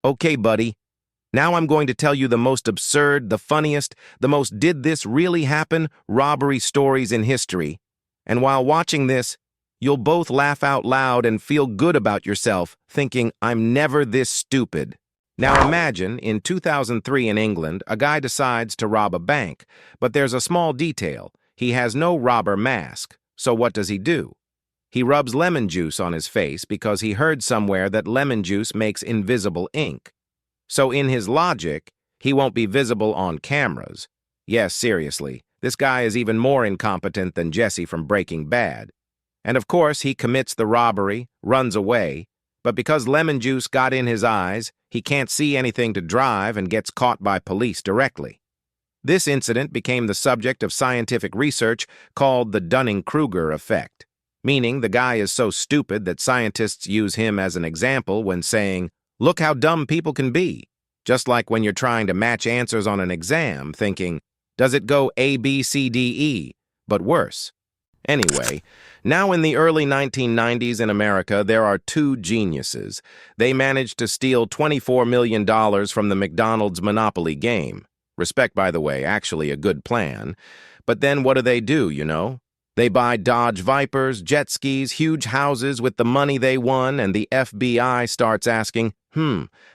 Okay, buddy. Now I'm going to tell you the most absurd, the funniest, the most did this really happen robbery stories in history. And while watching this, you'll both laugh out loud and feel good about yourself, thinking, I'm never this stupid. Now imagine, in 2003 in England, a guy decides to rob a bank, but there's a small detail. He has no robber mask. So what does he do? He rubs lemon juice on his face because he heard somewhere that lemon juice makes invisible ink. So in his logic, he won't be visible on cameras. Yes, seriously, this guy is even more incompetent than Jesse from Breaking Bad. And of course, he commits the robbery, runs away, but because lemon juice got in his eyes, he can't see anything to drive and gets caught by police directly. This incident became the subject of scientific research called the Dunning-Kruger effect, meaning the guy is so stupid that scientists use him as an example when saying, look how dumb people can be. Just like when you're trying to match answers on an exam, thinking, does it go A, B, C, D, E? But worse. Anyway, now in the early 1990s in America, there are two geniuses. They managed to steal $24 million from the McDonald's Monopoly game. Respect, by the way, actually a good plan. But then what do, you know? They buy Dodge Vipers, jet skis, huge houses with the money they won, and the FBI starts asking,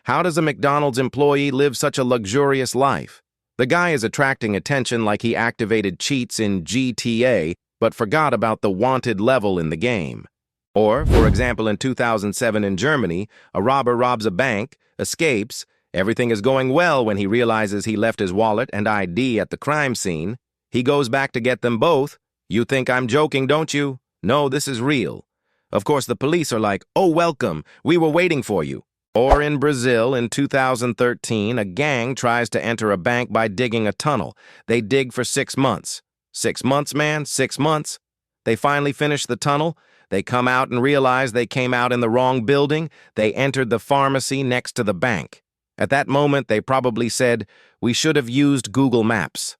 how does a McDonald's employee live such a luxurious life? The guy is attracting attention like he activated cheats in GTA, but forgot about the wanted level in the game. Or, for example, in 2007 in Germany, a robber robs a bank, escapes, everything is going well when he realizes he left his wallet and ID at the crime scene. He goes back to get them both. You think I'm joking, don't you? No, this is real. Of course, the police are like, oh, welcome, we were waiting for you. Or in Brazil in 2013, a gang tries to enter a bank by digging a tunnel. They dig for 6 months. 6 months, man, 6 months. They finally finish the tunnel. They come out and realize they came out in the wrong building. They entered the pharmacy next to the bank. At that moment, they probably said, we should have used Google Maps.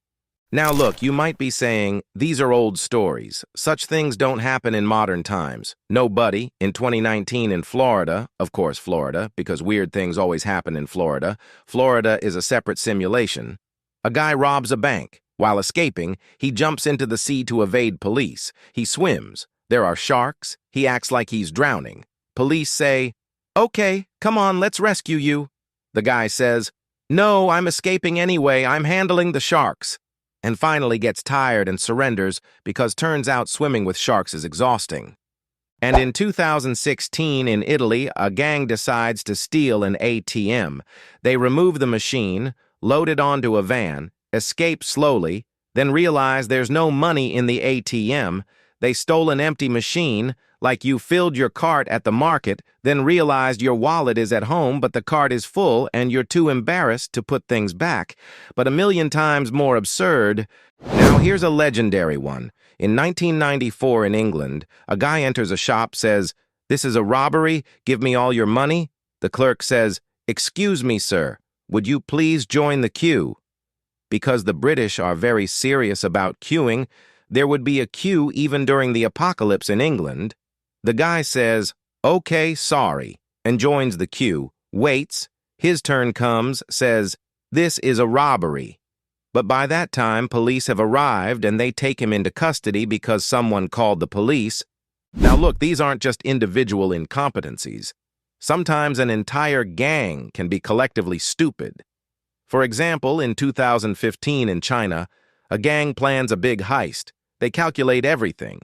Now look, you might be saying, these are old stories. Such things don't happen in modern times. No, buddy, in 2019 in Florida, of course Florida, because weird things always happen in Florida. Florida is a separate simulation. A guy robs a bank. While escaping, he jumps into the sea to evade police. He swims. There are sharks. He acts like he's drowning. Police say, okay, come on, let's rescue you. The guy says, no, I'm escaping anyway. I'm handling the sharks. And finally gets tired and surrenders because turns out swimming with sharks is exhausting. And in 2016 in Italy, a gang decides to steal an ATM. They remove the machine, load it onto a van, escape slowly, then realize there's no money in the ATM. They stole an empty machine, like you filled your cart at the market, then realized your wallet is at home but the cart is full and you're too embarrassed to put things back. But a million times more absurd. Now here's a legendary one. In 1994 in England, a guy enters a shop, says, this is a robbery, give me all your money. The clerk says, excuse me, sir, would you please join the queue? Because the British are very serious about queuing, there would be a queue even during the apocalypse in England. The guy says, okay, sorry, and joins the queue, waits, his turn comes, says, this is a robbery. But by that time, police have arrived and they take him into custody because someone called the police. Now look, these aren't just individual incompetencies. Sometimes an entire gang can be collectively stupid. For example, in 2015 in China, a gang plans a big heist. They calculate everything.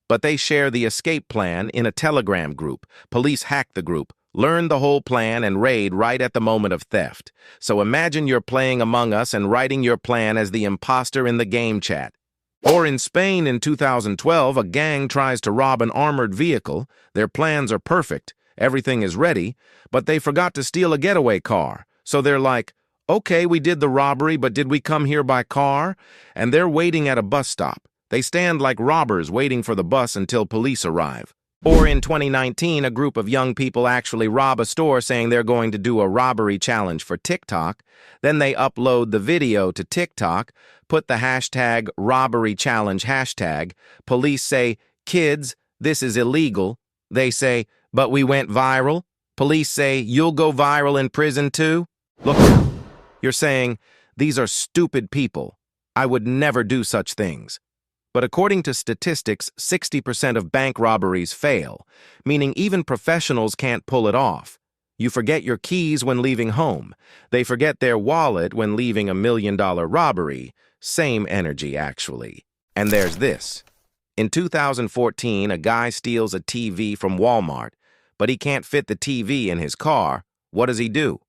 But they share the escape plan in a Telegram group. Police hack the group, learn the whole plan, and raid right at the moment of theft. So imagine you're playing Among Us and writing your plan as the imposter in the game chat. Or in Spain in 2012, a gang tries to rob an armored vehicle. Their plans are perfect. Everything is ready, but they forgot to steal a getaway car. So they're like, okay, we did the robbery, but did we come here by car? And they're waiting at a bus stop. They stand like robbers waiting for the bus until police arrive. Or in 2019, a group of young people actually rob a store saying they're going to do a robbery challenge for TikTok. Then they upload the video to TikTok, put the hashtag robbery challenge hashtag. Police say, kids, this is illegal. They say, but we went viral. Police say you'll go viral in prison too? Look, you're saying, these are stupid people. I would never do such things. But according to statistics, 60% of bank robberies fail, meaning even professionals can't pull it off. You forget your keys when leaving home. They forget their wallet when leaving $1 million robbery. Same energy, actually. And there's this. In 2014, a guy steals a TV from Walmart, but he can't fit the TV in his car. What does he do?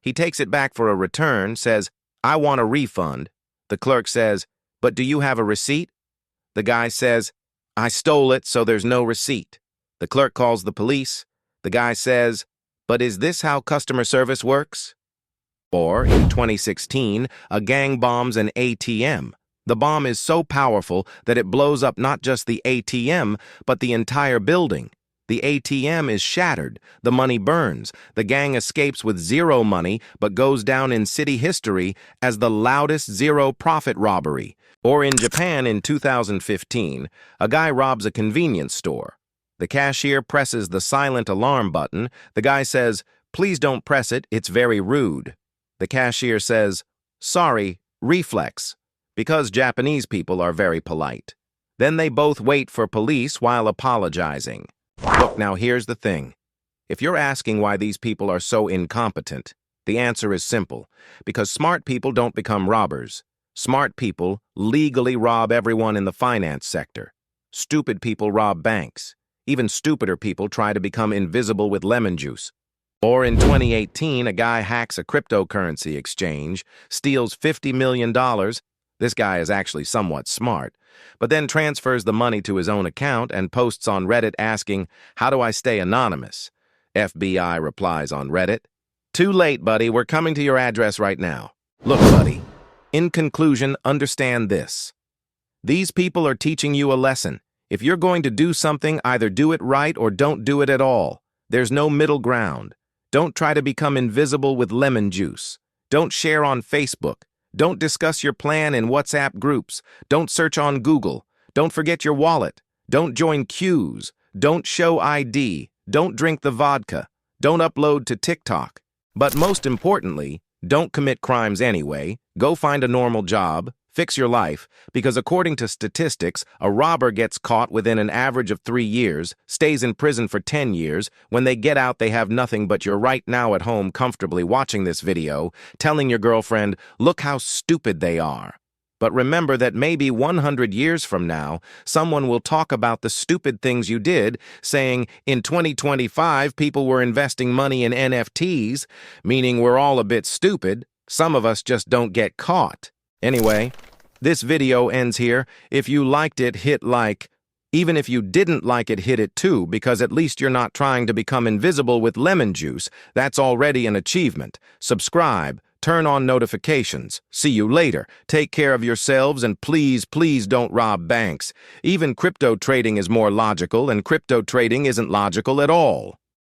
He takes it back for a return, says, "I want a refund." The clerk says, "But do you have a receipt?" The guy says, "I stole it, so there's no receipt." The clerk calls the police. The guy says, "But is this how customer service works?" Or, in 2016, a gang bombs an ATM. The bomb is so powerful that it blows up not just the ATM, but the entire building. The ATM is shattered, the money burns, the gang escapes with zero money but goes down in city history as the loudest zero-profit robbery. Or in Japan in 2015, a guy robs a convenience store. The cashier presses the silent alarm button. The guy says, "Please don't press it, it's very rude." The cashier says, "Sorry, reflex," because Japanese people are very polite. Then they both wait for police while apologizing. Look, now here's the thing. If you're asking why these people are so incompetent, the answer is simple. Because smart people don't become robbers. Smart people legally rob everyone in the finance sector. Stupid people rob banks. Even stupider people try to become invisible with lemon juice. Or in 2018, a guy hacks a cryptocurrency exchange, steals $50 million. This guy is actually somewhat smart, but then transfers the money to his own account and posts on Reddit asking, "How do I stay anonymous?" FBI replies on Reddit, "Too late, buddy. We're coming to your address right now." Look, buddy. In conclusion, understand this. These people are teaching you a lesson. If you're going to do something, either do it right or don't do it at all. There's no middle ground. Don't try to become invisible with lemon juice. Don't share on Facebook. Don't discuss your plan in WhatsApp groups. Don't search on Google. Don't forget your wallet. Don't join queues. Don't show ID. Don't drink the vodka. Don't upload to TikTok. But most importantly, don't commit crimes anyway. Go find a normal job. Fix your life, because according to statistics, a robber gets caught within an average of 3 years, stays in prison for 10 years. When they get out, they have nothing, but you're right now at home comfortably watching this video, telling your girlfriend, "Look how stupid they are." But remember that maybe 100 years from now, someone will talk about the stupid things you did, saying, "In 2025, people were investing money in NFTs, meaning we're all a bit stupid. Some of us just don't get caught." Anyway, this video ends here. If you liked it, hit like. Even if you didn't like it, hit it too, because at least you're not trying to become invisible with lemon juice. That's already an achievement. Subscribe. Turn on notifications. See you later. Take care of yourselves, and please, please don't rob banks. Even crypto trading is more logical, and crypto trading isn't logical at all.